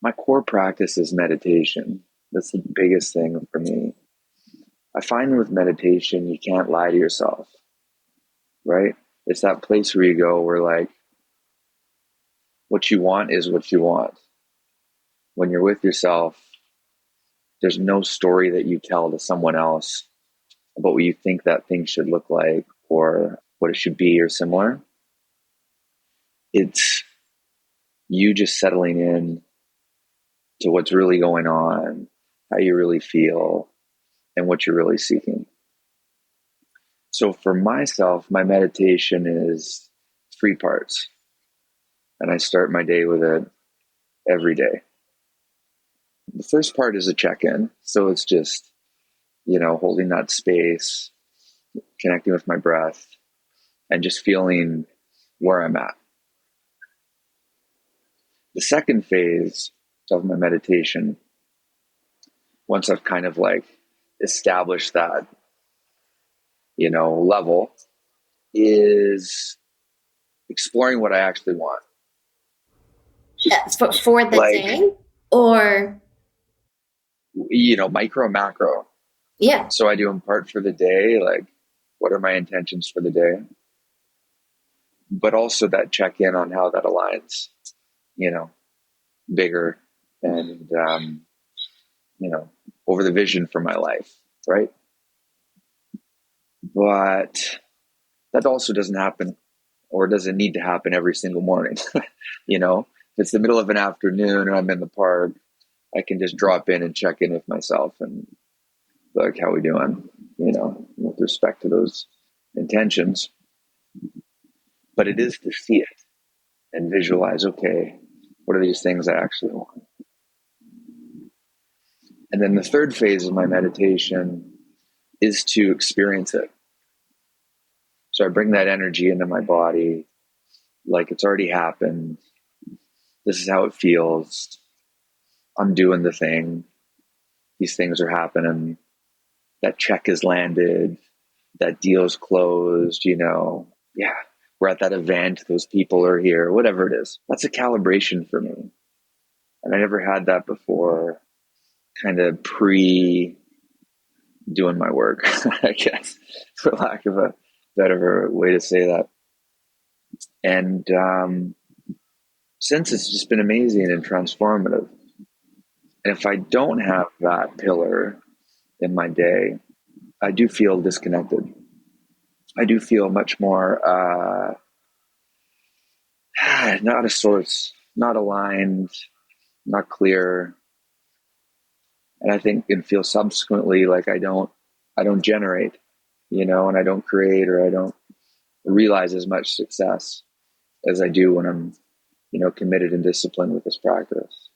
My core practice is meditation. That's the biggest thing for me. I find with meditation, you can't lie to yourself, right? It's that place where you go where like what you want is what you want. When you're with yourself, there's no story that you tell to someone else about what you think that thing should look like or what it should be or similar. It's you just settling in to what's really going on, how you really feel, and what you're really seeking. So for myself, my meditation is three parts, and I start my day with it every day. The first part is a check-in. So it's just, holding that space, connecting with my breath, and just feeling where I'm at. The second phase of my meditation, once I've kind of like established that, level, is exploring what I actually want. Yes, for the Like, day, or micro, macro. yeah. So I do in part for the day, like, what are my intentions for the day? But also that check in on how that aligns, you know, bigger and, over the vision for my life, right? But that also doesn't happen or doesn't need to happen every single morning. If it's the middle of an afternoon and I'm in the park, I can just drop in and check in with myself and like, how we doing, with respect to those intentions. But it is to see it and visualize, okay, what are these things I actually want? And then the third phase of my meditation is to experience it. So I bring that energy into my body like it's already happened. This is how it feels. I'm doing the thing. These things are happening. That check is landed. That deal's closed, Yeah, we're at that event. Those people are here, whatever it is. That's a calibration for me. And I never had that before, kind of pre doing my work, I guess, for lack of a better way to say that. And since it's just been amazing and transformative. And if I don't have that pillar in my day, I do feel disconnected. I do feel much more not a source, not aligned, not clear. And I think and feel subsequently like I don't generate, and I don't create or I don't realize as much success as I do when I'm, committed and disciplined with this practice.